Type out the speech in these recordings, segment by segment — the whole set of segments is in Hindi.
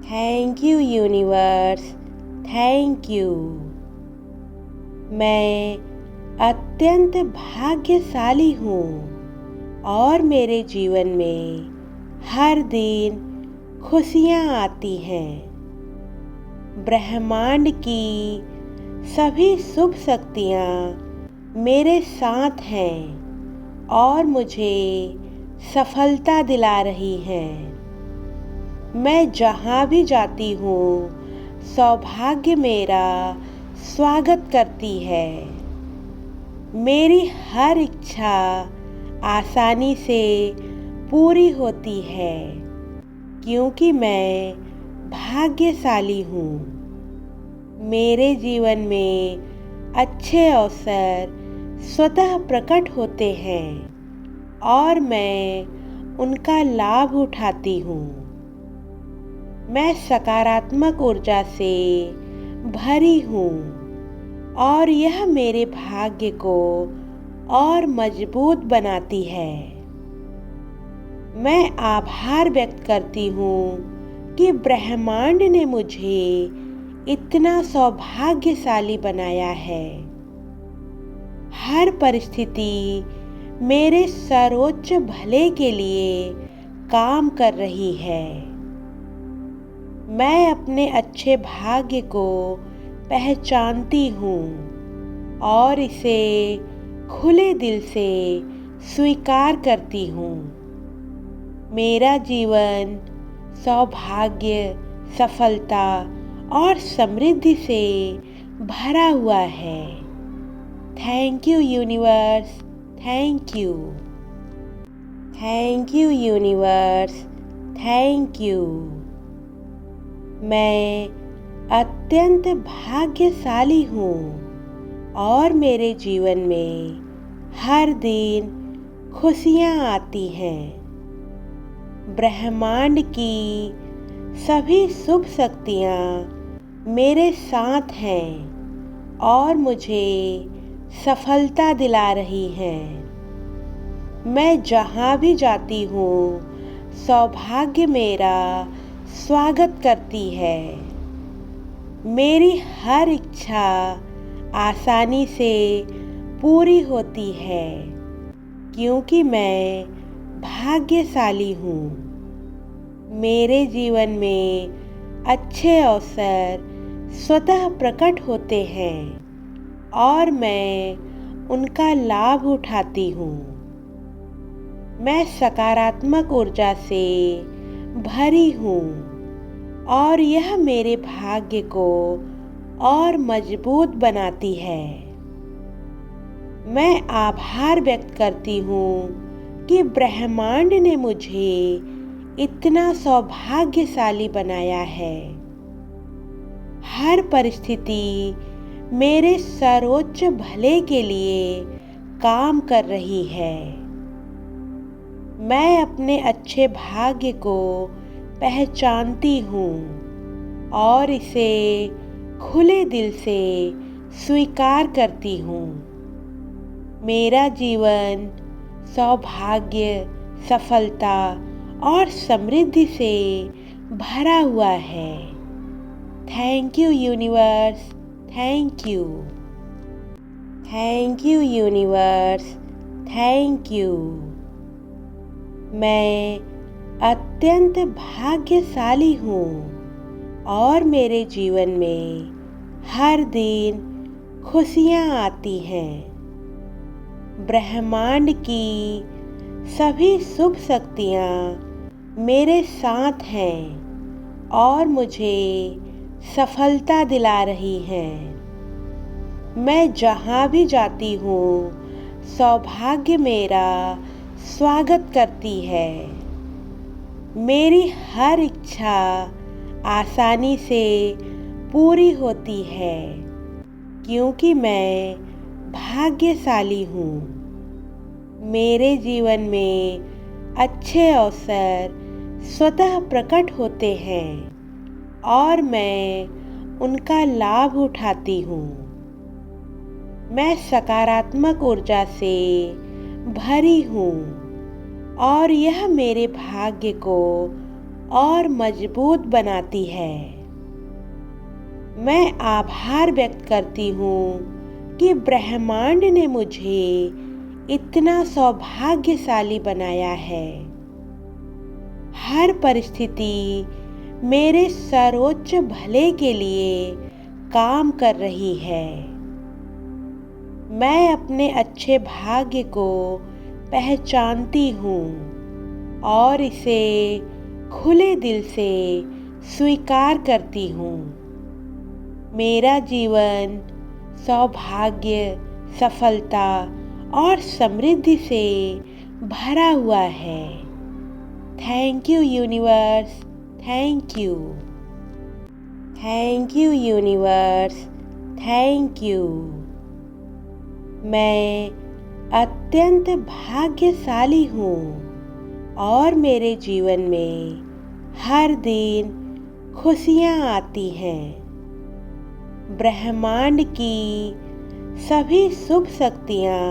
Thank you universe, thank you. मैं अत्यंत भाग्यशाली हूँ और मेरे जीवन में हर दिन खुशियाँ आती हैं। ब्रह्मांड की सभी शुभ शक्तियाँ मेरे साथ हैं और मुझे सफलता दिला रही हैं। मैं जहाँ भी जाती हूँ, सौभाग्य मेरा स्वागत करती है। मेरी हर इच्छा आसानी से पूरी होती है क्योंकि मैं भाग्यशाली हूँ। मेरे जीवन में अच्छे अवसर स्वतः प्रकट होते हैं और मैं उनका लाभ उठाती हूँ। मैं सकारात्मक ऊर्जा से भरी हूँ और यह मेरे भाग्य को और मजबूत बनाती है। मैं आभार व्यक्त करती हूँ कि ब्रह्मांड ने मुझे इतना सौभाग्यशाली बनाया है। हर परिस्थिति मेरे सर्वोच्च भले के लिए काम कर रही है। मैं अपने अच्छे भाग्य को पहचानती हूँ और इसे खुले दिल से स्वीकार करती हूँ। मेरा जीवन सौभाग्य, सफलता और समृद्धि से भरा हुआ है। Thank you universe, thank you. Thank you universe, thank you. मैं अत्यंत भाग्यशाली हूँ और मेरे जीवन में हर दिन खुशियाँ आती हैं। ब्रह्मांड की सभी शुभ शक्तियाँ मेरे साथ हैं और मुझे सफलता दिला रही हैं। मैं जहाँ भी जाती हूँ, सौभाग्य मेरा स्वागत करती है। मेरी हर इच्छा आसानी से पूरी होती है क्योंकि मैं भाग्यशाली हूँ। मेरे जीवन में अच्छे अवसर स्वतः प्रकट होते हैं और मैं उनका लाभ उठाती हूँ। मैं सकारात्मक ऊर्जा से भरी हूँ और यह मेरे भाग्य को और मजबूत बनाती है। मैं आभार व्यक्त करती हूँ कि ब्रह्मांड ने मुझे इतना सौभाग्यशाली बनाया है। हर परिस्थिति मेरे सर्वोच्च भले के लिए काम कर रही है। मैं अपने अच्छे भाग्य को पहचानती हूँ और इसे खुले दिल से स्वीकार करती हूँ। मेरा जीवन सौभाग्य, सफलता और समृद्धि से भरा हुआ है। Thank you universe, thank you. Thank you universe, thank you. मैं अत्यंत भाग्यशाली हूँ और मेरे जीवन में हर दिन खुशियाँ आती हैं। ब्रह्मांड की सभी शुभ शक्तियाँ मेरे साथ हैं और मुझे सफलता दिला रही हैं। मैं जहाँ भी जाती हूँ, सौभाग्य मेरा स्वागत करती है। मेरी हर इच्छा आसानी से पूरी होती है क्योंकि मैं भाग्यशाली हूँ। मेरे जीवन में अच्छे अवसर स्वतः प्रकट होते हैं और मैं उनका लाभ उठाती हूँ। मैं सकारात्मक ऊर्जा से भरी हूँ और यह मेरे भाग्य को और मजबूत बनाती है। मैं आभार व्यक्त करती हूँ कि ब्रह्मांड ने मुझे इतना सौभाग्यशाली बनाया है। हर परिस्थिति मेरे सर्वोच्च भले के लिए काम कर रही है। मैं अपने अच्छे भाग्य को पहचानती हूँ और इसे खुले दिल से स्वीकार करती हूँ। मेरा जीवन सौभाग्य, सफलता और समृद्धि से भरा हुआ है। Thank you universe, thank you. Thank you universe, thank you. मैं अत्यंत भाग्यशाली हूँ और मेरे जीवन में हर दिन खुशियाँ आती हैं। ब्रह्मांड की सभी शुभ शक्तियाँ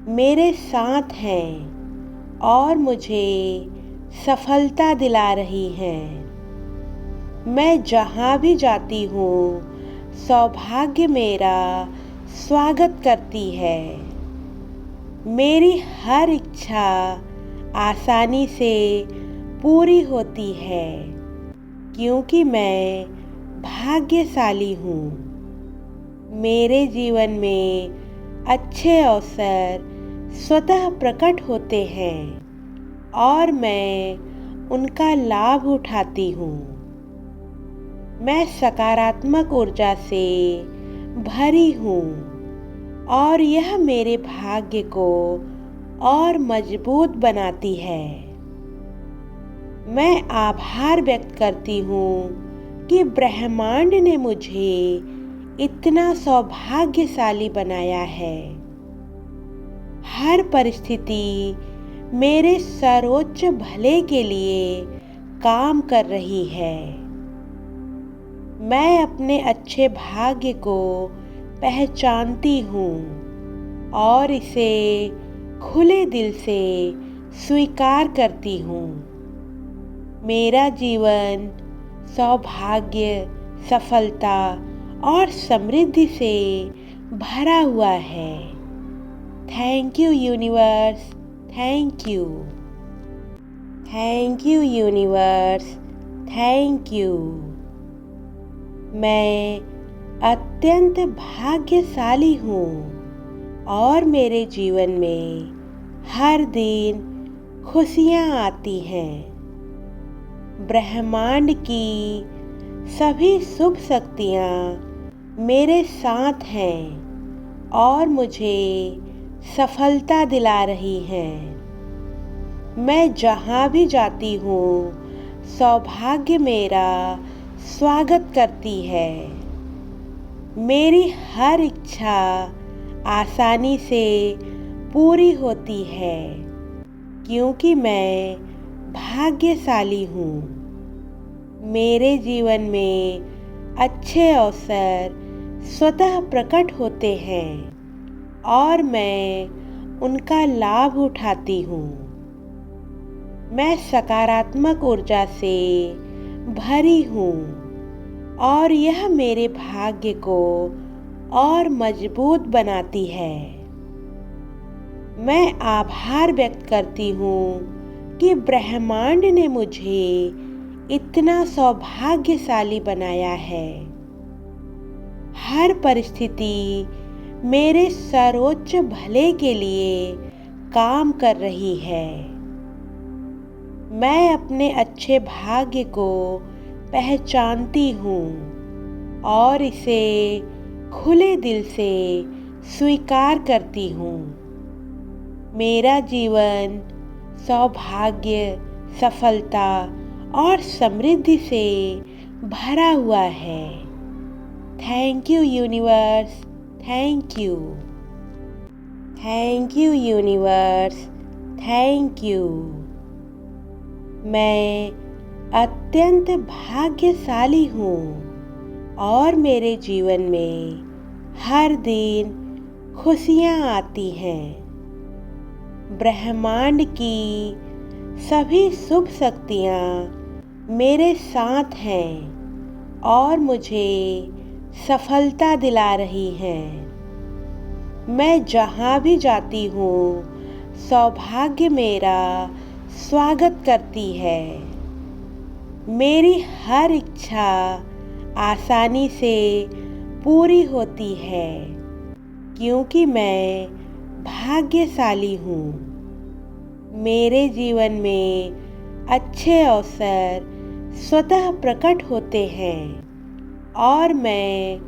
मेरे साथ हैं और मुझे सफलता दिला रही हैं। मैं जहाँ भी जाती हूँ, सौभाग्य मेरा स्वागत करती है। मेरी हर इच्छा आसानी से पूरी होती है क्योंकि मैं भाग्यशाली हूँ। मेरे जीवन में अच्छे अवसर स्वतः प्रकट होते हैं और मैं उनका लाभ उठाती हूँ। मैं सकारात्मक ऊर्जा से भरी हूँ और यह मेरे भाग्य को और मजबूत बनाती है। मैं आभार व्यक्त करती हूँ कि ब्रह्मांड ने मुझे इतना सौभाग्यशाली बनाया है। हर परिस्थिति मेरे सर्वोच्च भले के लिए काम कर रही है। मैं अपने अच्छे भाग्य को पहचानती हूँ और इसे खुले दिल से स्वीकार करती हूँ। मेरा जीवन सौभाग्य, सफलता और समृद्धि से भरा हुआ है। Thank you universe, thank you. Thank you universe, thank you. मैं अत्यंत भाग्यशाली हूँ और मेरे जीवन में हर दिन खुशियाँ आती हैं। ब्रह्मांड की सभी शुभ शक्तियाँ मेरे साथ हैं और मुझे सफलता दिला रही हैं। मैं जहाँ भी जाती हूँ, सौभाग्य मेरा स्वागत करती है। मेरी हर इच्छा आसानी से पूरी होती है क्योंकि मैं भाग्यशाली हूँ। मेरे जीवन में अच्छे अवसर स्वतः प्रकट होते हैं और मैं उनका लाभ उठाती हूँ। मैं सकारात्मक ऊर्जा से भरी हूँ और यह मेरे भाग्य को और मजबूत बनाती है। मैं आभार व्यक्त करती हूँ कि ब्रह्मांड ने मुझे इतना सौभाग्यशाली बनाया है। हर परिस्थिति मेरे सर्वोच्च भले के लिए काम कर रही है। मैं अपने अच्छे भाग्य को पहचानती हूँ और इसे खुले दिल से स्वीकार करती हूँ। मेरा जीवन सौभाग्य, सफलता और समृद्धि से भरा हुआ है। Thank you universe, thank you. Thank you universe, thank you. मैं अत्यंत भाग्यशाली हूँ और मेरे जीवन में हर दिन खुशियाँ आती हैं। ब्रह्मांड की सभी शुभ शक्तियाँ मेरे साथ हैं और मुझे सफलता दिला रही हैं। मैं जहाँ भी जाती हूँ, सौभाग्य मेरा स्वागत करती है। मेरी हर इच्छा आसानी से पूरी होती है, क्योंकि मैं भाग्यशाली हूँ। मेरे जीवन में अच्छे अवसर स्वतः प्रकट होते हैं और मैं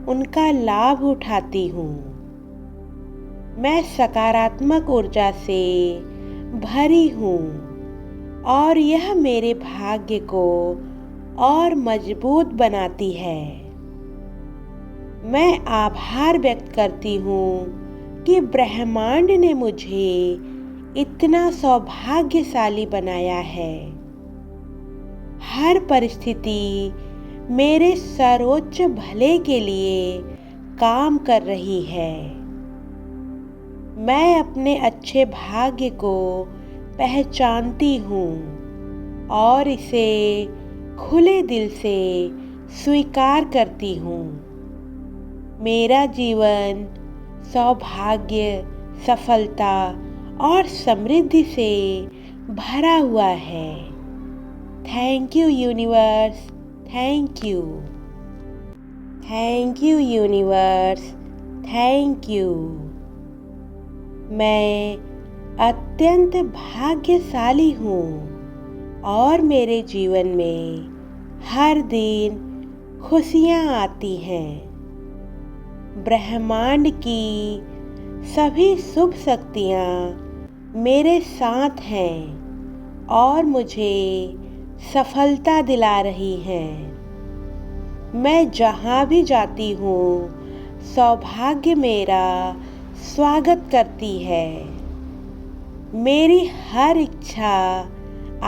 उनका लाभ उठाती हूँ। मैं सकारात्मक ऊर्जा से भरी हूँ और यह मेरे भाग्य को और मजबूत बनाती है। मैं आभार व्यक्त करती हूँ कि ब्रह्मांड ने मुझे इतना सौभाग्यशाली बनाया है। हर परिस्थिति मेरे सर्वोच्च भले के लिए काम कर रही है। मैं अपने अच्छे भाग्य को पहचानती हूँ और इसे खुले दिल से स्वीकार करती हूँ। मेरा जीवन सौभाग्य, सफलता और समृद्धि से भरा हुआ है। Thank you universe, thank you. Thank you universe, thank you. मैं अत्यंत भाग्यशाली हूँ और मेरे जीवन में हर दिन खुशियाँ आती हैं। ब्रह्मांड की सभी शुभ शक्तियाँ मेरे साथ हैं और मुझे सफलता दिला रही हैं। मैं जहाँ भी जाती हूँ, सौभाग्य मेरा स्वागत करती है। मेरी हर इच्छा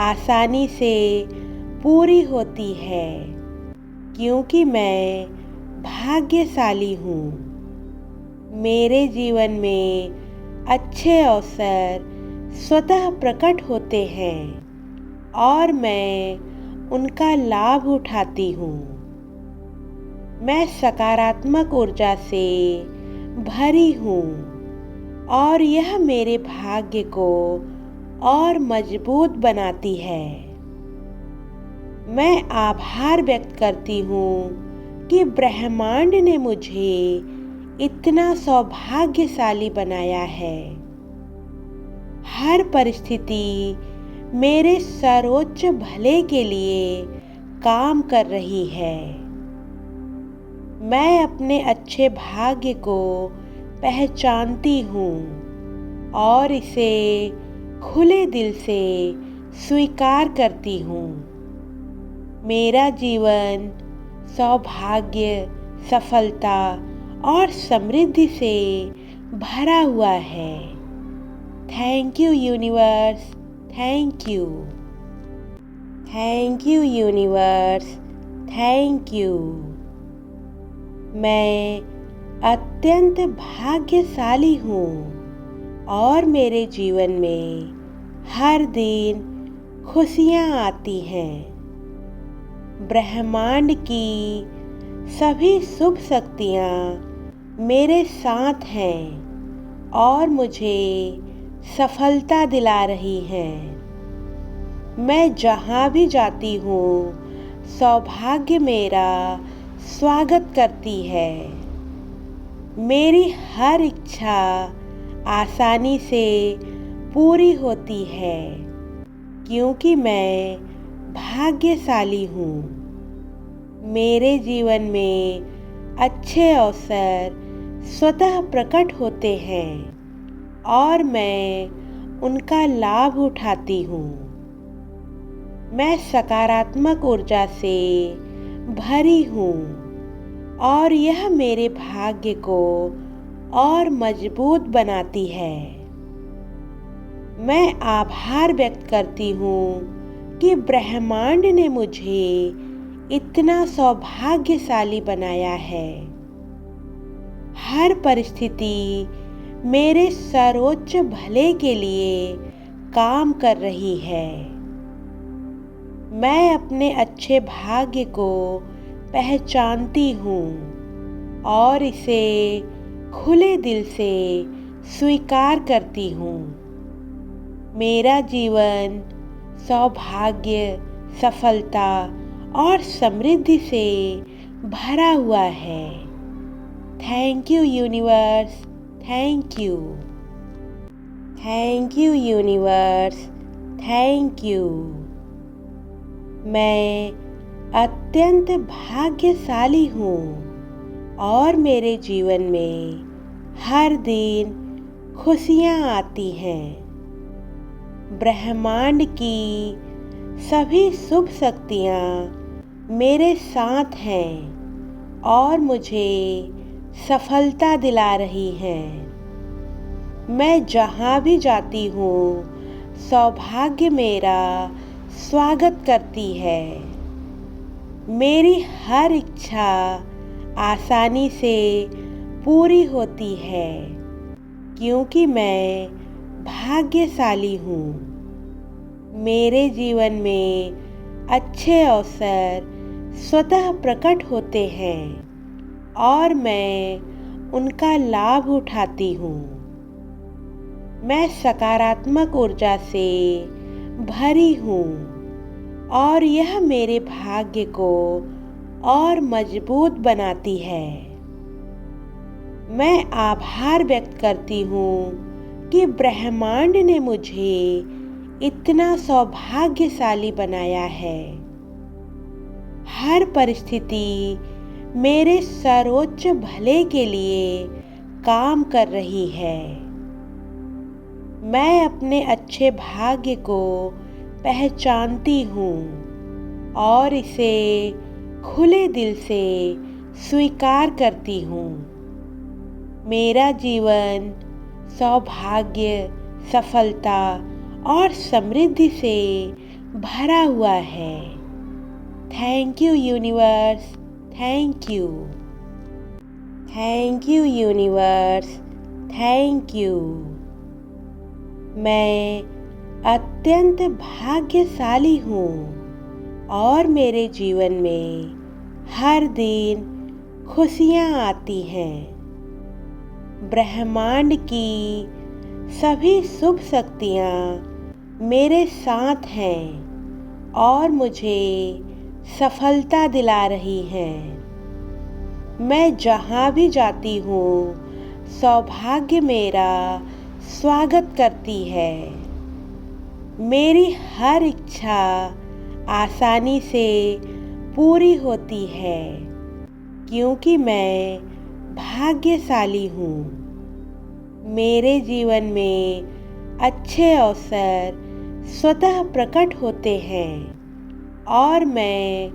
आसानी से पूरी होती है, क्योंकि मैं भाग्यशाली हूँ। मेरे जीवन में अच्छे अवसर स्वतः प्रकट होते हैं और मैं उनका लाभ उठाती हूँ। मैं सकारात्मक ऊर्जा से भरी हूँ और यह मेरे भाग्य को और मजबूत बनाती है। मैं आभार व्यक्त करती हूँ कि ब्रह्मांड ने मुझे इतना सौभाग्यशाली बनाया है। हर परिस्थिति मेरे सर्वोच्च भले के लिए काम कर रही है। मैं अपने अच्छे भाग्य को पहचानती हूँ और इसे खुले दिल से स्वीकार करती हूँ। मेरा जीवन सौभाग्य, सफलता और समृद्धि से भरा हुआ है। Thank you universe, thank you. Thank you universe, thank you. मैं अत्यंत भाग्यशाली हूँ और मेरे जीवन में हर दिन खुशियाँ आती हैं। ब्रह्मांड की सभी शुभ शक्तियाँ मेरे साथ हैं और मुझे सफलता दिला रही हैं। मैं जहाँ भी जाती हूँ, सौभाग्य मेरा स्वागत करती है। मेरी हर इच्छा आसानी से पूरी होती है, क्योंकि मैं भाग्यशाली हूँ। मेरे जीवन में अच्छे अवसर स्वतः प्रकट होते हैं और मैं उनका लाभ उठाती हूँ। मैं सकारात्मक ऊर्जा से भरी हूँ और यह मेरे भाग्य को और मजबूत बनाती है। मैं आभार व्यक्त करती हूँ कि ब्रह्मांड ने मुझे इतना सौभाग्यशाली बनाया है। हर परिस्थिति मेरे सर्वोच्च भले के लिए काम कर रही है। मैं अपने अच्छे भाग्य को पहचानती हूँ और इसे खुले दिल से स्वीकार करती हूँ। मेरा जीवन सौभाग्य, सफलता और समृद्धि से भरा हुआ है। Thank you universe, thank you. Thank you universe, thank you. मैं अत्यंत भाग्यशाली हूँ और मेरे जीवन में हर दिन खुशियाँ आती हैं। ब्रह्मांड की सभी शुभ शक्तियाँ मेरे साथ हैं और मुझे सफलता दिला रही हैं। मैं जहाँ भी जाती हूँ, सौभाग्य मेरा स्वागत करती है। मेरी हर इच्छा आसानी से पूरी होती है क्योंकि मैं भाग्यशाली हूँ। मेरे जीवन में अच्छे अवसर स्वतः प्रकट होते हैं और मैं उनका लाभ उठाती हूँ। मैं सकारात्मक ऊर्जा से भरी हूँ और यह मेरे भाग्य को और मजबूत बनाती है। मैं आभार व्यक्त करती हूँ कि ब्रह्मांड ने मुझे इतना सौभाग्यशाली बनाया है। हर परिस्थिति मेरे सर्वोच्च भले के लिए काम कर रही है। मैं अपने अच्छे भाग्य को पहचानती हूँ और इसे खुले दिल से स्वीकार करती हूँ। मेरा जीवन सौभाग्य, सफलता और समृद्धि से भरा हुआ है। Thank you universe, thank you. Thank you universe, thank you. मैं अत्यंत भाग्यशाली हूँ और मेरे जीवन में हर दिन खुशियाँ आती हैं। ब्रह्मांड की सभी शुभ शक्तियाँ मेरे साथ हैं और मुझे सफलता दिला रही हैं। मैं जहाँ भी जाती हूँ, सौभाग्य मेरा स्वागत करती है। मेरी हर इच्छा आसानी से पूरी होती है क्योंकि मैं भाग्यशाली हूँ। मेरे जीवन में अच्छे अवसर स्वतः प्रकट होते हैं और मैं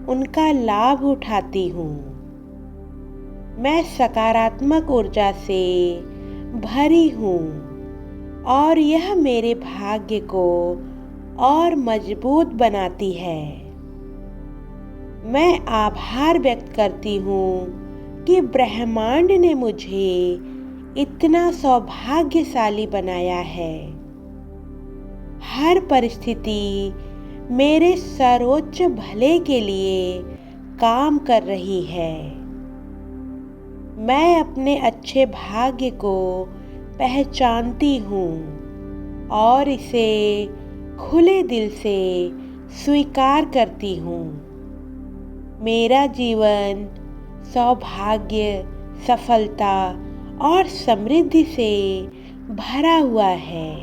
उनका लाभ उठाती हूँ। मैं सकारात्मक ऊर्जा से भरी हूँ और यह मेरे भाग्य को और मजबूत बनाती है। मैं आभार व्यक्त करती हूँ कि ब्रह्मांड ने मुझे इतना सौभाग्यशाली बनाया है। हर परिस्थिति मेरे सर्वोच्च भले के लिए काम कर रही है। मैं अपने अच्छे भाग्य को पहचानती हूँ और इसे खुले दिल से स्वीकार करती हूँ। मेरा जीवन सौभाग्य, सफलता और समृद्धि से भरा हुआ है।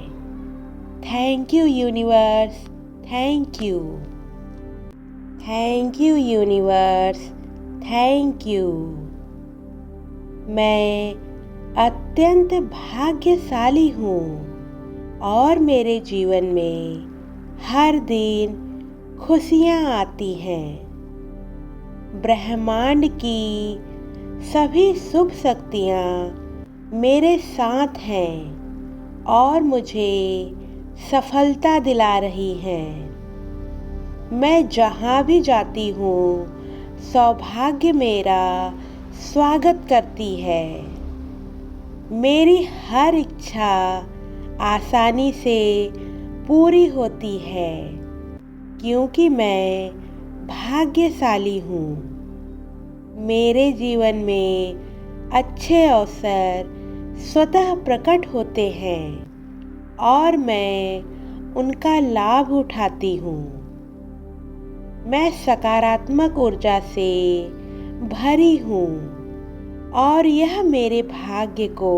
Thank you universe, thank you. Thank you universe, thank you. मैं अत्यंत भाग्यशाली हूँ और मेरे जीवन में हर दिन खुशियाँ आती हैं। ब्रह्मांड की सभी शुभ शक्तियाँ मेरे साथ हैं और मुझे सफलता दिला रही हैं। मैं जहाँ भी जाती हूँ, सौभाग्य मेरा स्वागत करती है। मेरी हर इच्छा आसानी से पूरी होती है क्योंकि मैं भाग्यशाली हूँ। मेरे जीवन में अच्छे अवसर स्वतः प्रकट होते हैं और मैं उनका लाभ उठाती हूँ। मैं सकारात्मक ऊर्जा से भरी हूँ और यह मेरे भाग्य को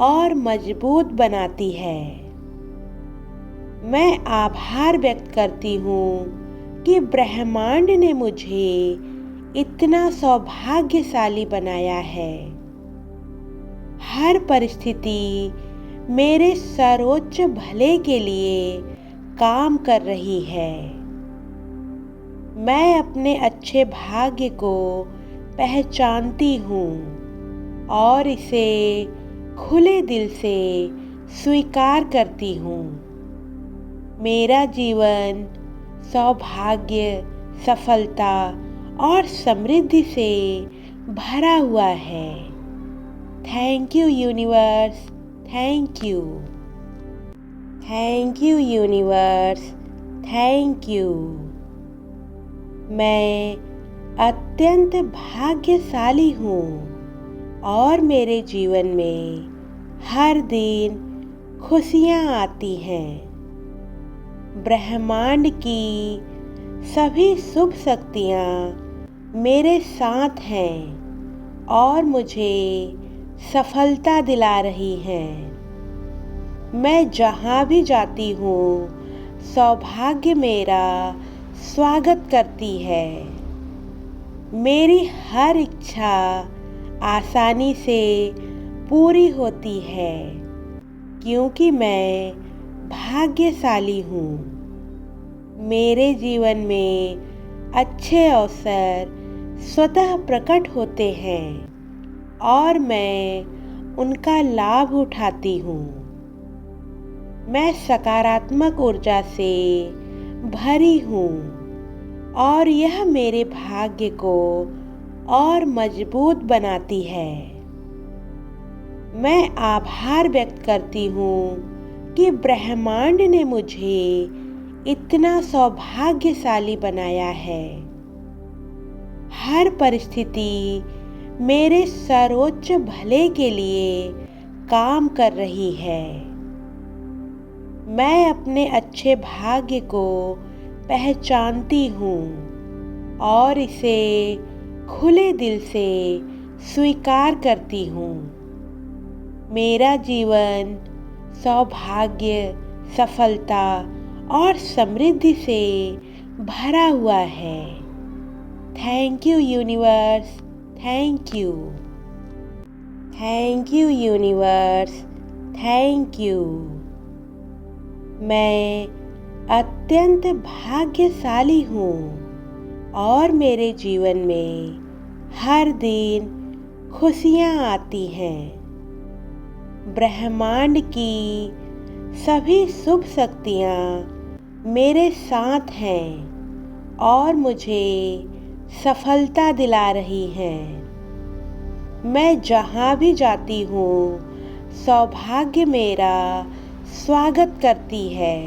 और मजबूत बनाती है। मैं आभार व्यक्त करती हूँ कि ब्रह्मांड ने मुझे इतना सौभाग्यशाली बनाया है। हर परिस्थिति मेरे सर्वोच्च भले के लिए काम कर रही है। मैं अपने अच्छे भाग्य को पहचानती हूँ और इसे खुले दिल से स्वीकार करती हूँ। मेरा जीवन सौभाग्य, सफलता और समृद्धि से भरा हुआ है। Thank you universe, thank you. Thank you universe, thank you. मैं अत्यंत भाग्यशाली हूँ और मेरे जीवन में हर दिन खुशियाँ आती हैं। ब्रह्मांड की सभी शुभ शक्तियाँ मेरे साथ हैं और मुझे सफलता दिला रही हैं। मैं जहाँ भी जाती हूँ, सौभाग्य मेरा स्वागत करती है। मेरी हर इच्छा आसानी से पूरी होती है क्योंकि मैं भाग्यशाली हूँ। मेरे जीवन में अच्छे अवसर स्वतः प्रकट होते हैं और मैं उनका लाभ उठाती हूँ। मैं सकारात्मक ऊर्जा से भरी हूँ और यह मेरे भाग्य को और मजबूत बनाती है। मैं आभार व्यक्त करती हूँ कि ब्रह्मांड ने मुझे इतना सौभाग्यशाली बनाया है। हर परिस्थिति मेरे सर्वोच्च भले के लिए काम कर रही है। मैं अपने अच्छे भाग्य को पहचानती हूँ और इसे खुले दिल से स्वीकार करती हूँ। मेरा जीवन सौभाग्य, सफलता और समृद्धि से भरा हुआ है। Thank you universe, thank you. Thank you universe, thank you. मैं अत्यंत भाग्यशाली हूँ और मेरे जीवन में हर दिन खुशियाँ आती हैं। ब्रह्मांड की सभी शुभ शक्तियाँ मेरे साथ हैं और मुझे सफलता दिला रही हैं। मैं जहाँ भी जाती हूँ, सौभाग्य मेरा स्वागत करती है।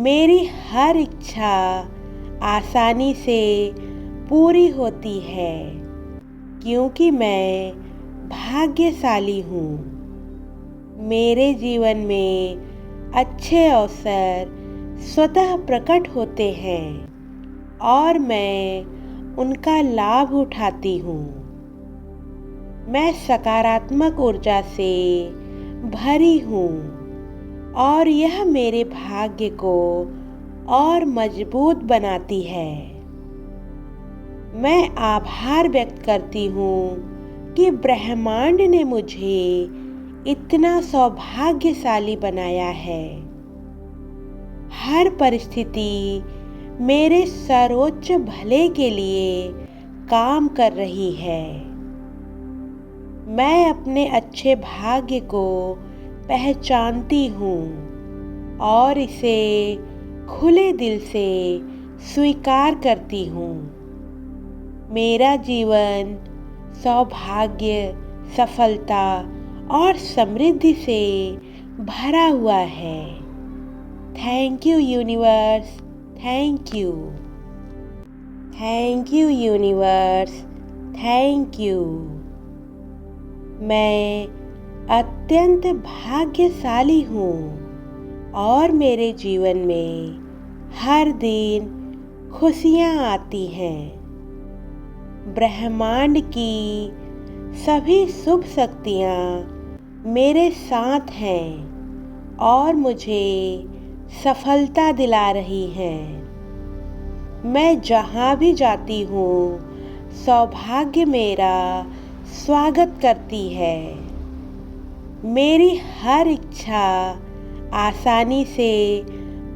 मेरी हर इच्छा आसानी से पूरी होती है क्योंकि मैं भाग्यशाली हूँ। मेरे जीवन में अच्छे अवसर स्वतः प्रकट होते हैं और मैं उनका लाभ उठाती हूँ। मैं सकारात्मक ऊर्जा से भरी हूँ और यह मेरे भाग्य को और मजबूत बनाती है। मैं आभार व्यक्त करती हूँ कि ब्रह्मांड ने मुझे इतना सौभाग्यशाली बनाया है। हर परिस्थिति मेरे सर्वोच्च भले के लिए काम कर रही है। मैं अपने अच्छे भाग्य को पहचानती हूँ और इसे खुले दिल से स्वीकार करती हूँ। मेरा जीवन सौभाग्य, सफलता और समृद्धि से भरा हुआ है। Thank you universe, thank you. Thank you universe, thank you. मैं अत्यंत भाग्यशाली हूँ और मेरे जीवन में हर दिन खुशियाँ आती हैं। ब्रह्मांड की सभी शुभ शक्तियाँ मेरे साथ हैं और मुझे सफलता दिला रही हैं। मैं जहाँ भी जाती हूँ, सौभाग्य मेरा स्वागत करती है। मेरी हर इच्छा आसानी से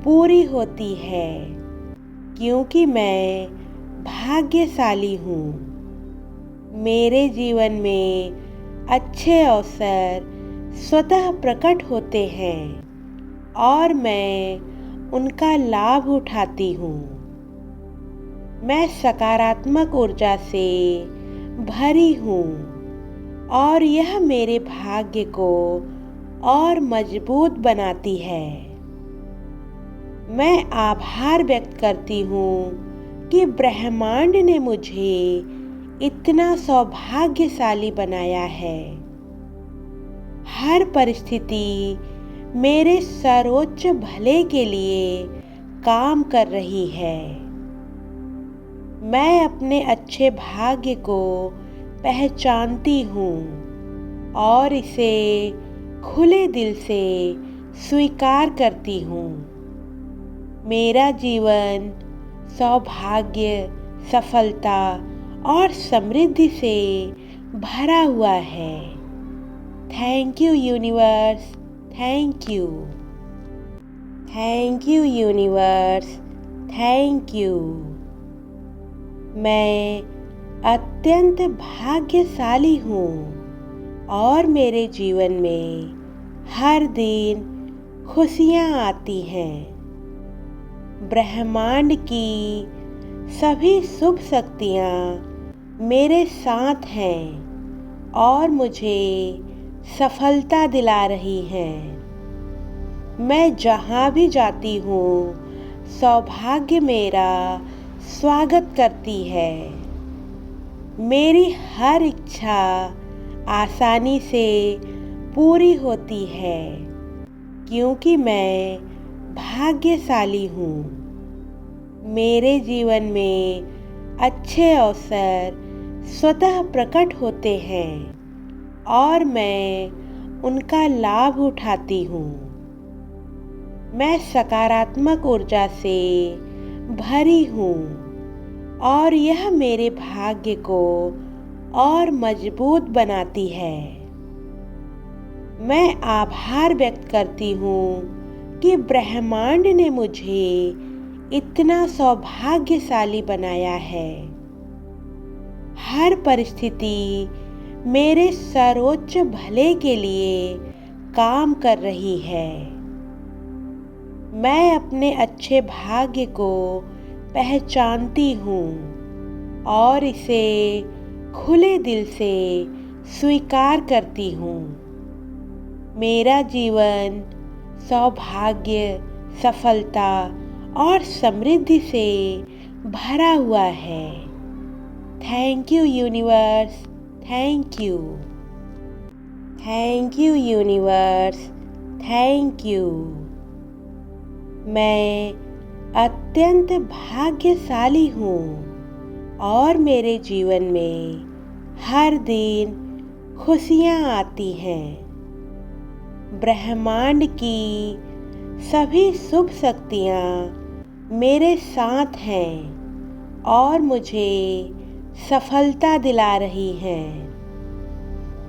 पूरी होती है क्योंकि मैं भाग्यशाली हूँ। मेरे जीवन में अच्छे अवसर स्वतः प्रकट होते हैं और मैं उनका लाभ उठाती हूँ। मैं सकारात्मक ऊर्जा से भरी हूँ और यह मेरे भाग्य को और मजबूत बनाती है। मैं आभार व्यक्त करती हूँ कि ब्रह्मांड ने मुझे इतना सौभाग्यशाली बनाया है। हर परिस्थिति मेरे सर्वोच्च भले के लिए काम कर रही है। मैं अपने अच्छे भाग्य को पहचानती हूँ और इसे खुले दिल से स्वीकार करती हूँ। मेरा जीवन सौभाग्य, सफलता और समृद्धि से भरा हुआ है। Thank you universe, thank you. Thank you universe, thank you. मैं अत्यंत भाग्यशाली हूँ और मेरे जीवन में हर दिन खुशियाँ आती हैं। ब्रह्मांड की सभी शुभ शक्तियाँ मेरे साथ हैं और मुझे सफलता दिला रही हैं। मैं जहाँ भी जाती हूँ, सौभाग्य मेरा स्वागत करती है। मेरी हर इच्छा आसानी से पूरी होती है क्योंकि मैं भाग्यशाली हूँ। मेरे जीवन में अच्छे अवसर स्वतः प्रकट होते हैं और मैं उनका लाभ उठाती हूँ। मैं सकारात्मक ऊर्जा से भरी हूँ और यह मेरे भाग्य को और मजबूत बनाती है। मैं आभार व्यक्त करती हूँ कि ब्रह्मांड ने मुझे इतना सौभाग्यशाली बनाया है। हर परिस्थिति मेरे सर्वोच्च भले के लिए काम कर रही है। मैं अपने अच्छे भाग्य को पहचानती हूँ और इसे खुले दिल से स्वीकार करती हूँ। मेरा जीवन सौभाग्य, सफलता और समृद्धि से भरा हुआ है। Thank you universe, thank you. Thank you universe, thank you. मैं अत्यंत भाग्यशाली हूँ और मेरे जीवन में हर दिन खुशियाँ आती हैं। ब्रह्मांड की सभी शुभ शक्तियाँ मेरे साथ हैं और मुझे सफलता दिला रही हैं।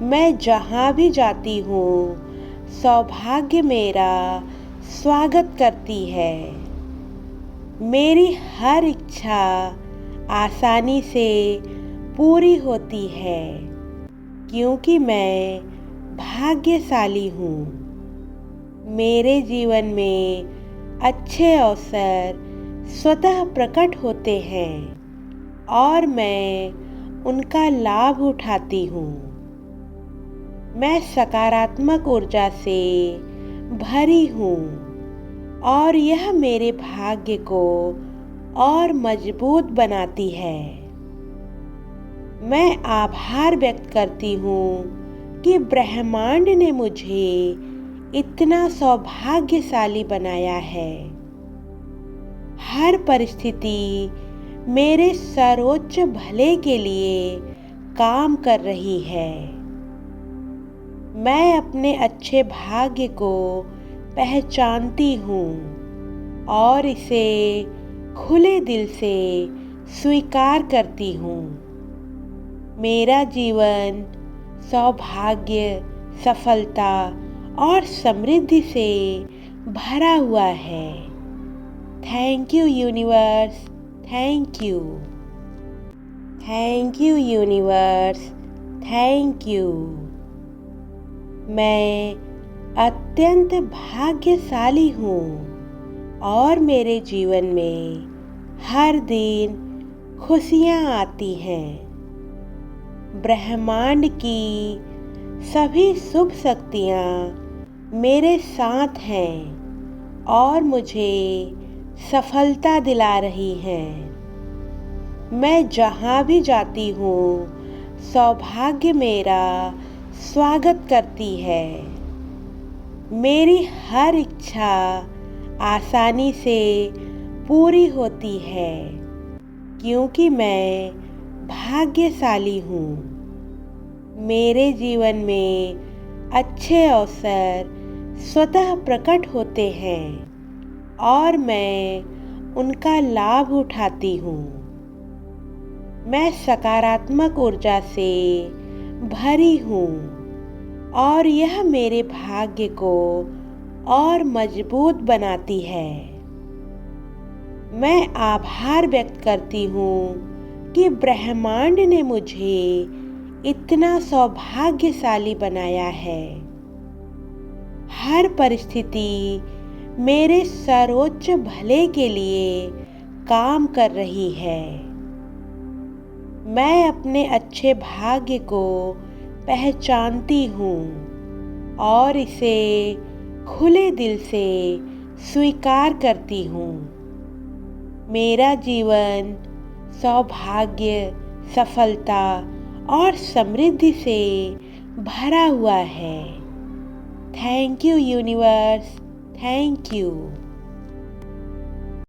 मैं जहाँ भी जाती हूँ, सौभाग्य मेरा स्वागत करती है। मेरी हर इच्छा आसानी से पूरी होती है क्योंकि मैं भाग्यशाली हूँ। मेरे जीवन में अच्छे अवसर स्वतः प्रकट होते हैं और मैं उनका लाभ उठाती हूँ। मैं सकारात्मक ऊर्जा से भरी हूँ और यह मेरे भाग्य को और मजबूत बनाती है। मैं आभार व्यक्त करती हूँ कि ब्रह्मांड ने मुझे इतना सौभाग्यशाली बनाया है। हर परिस्थिति मेरे सर्वोच्च भले के लिए काम कर रही है। मैं अपने अच्छे भाग्य को पहचानती हूँ और इसे खुले दिल से स्वीकार करती हूँ। मेरा जीवन सौभाग्य, सफलता और समृद्धि से भरा हुआ है। Thank you universe, thank you. Thank you universe, thank you. मैं अत्यंत भाग्यशाली हूँ और मेरे जीवन में हर दिन खुशियाँ आती हैं। ब्रह्मांड की सभी शुभ शक्तियाँ मेरे साथ हैं और मुझे सफलता दिला रही हैं। मैं जहाँ भी जाती हूँ, सौभाग्य मेरा स्वागत करती है। मेरी हर इच्छा आसानी से पूरी होती है क्योंकि मैं भाग्यशाली हूँ। मेरे जीवन में अच्छे अवसर स्वतः प्रकट होते हैं और मैं उनका लाभ उठाती हूँ। मैं सकारात्मक ऊर्जा से भरी हूँ और यह मेरे भाग्य को और मजबूत बनाती है। मैं आभार व्यक्त करती हूँ कि ब्रह्मांड ने मुझे इतना सौभाग्यशाली बनाया है। हर परिस्थिति मेरे सर्वोच्च भले के लिए काम कर रही है। मैं अपने अच्छे भाग्य को पहचानती हूँ और इसे खुले दिल से स्वीकार करती हूँ। मेरा जीवन सौभाग्य, सफलता और समृद्धि से भरा हुआ है। Thank you universe, thank you.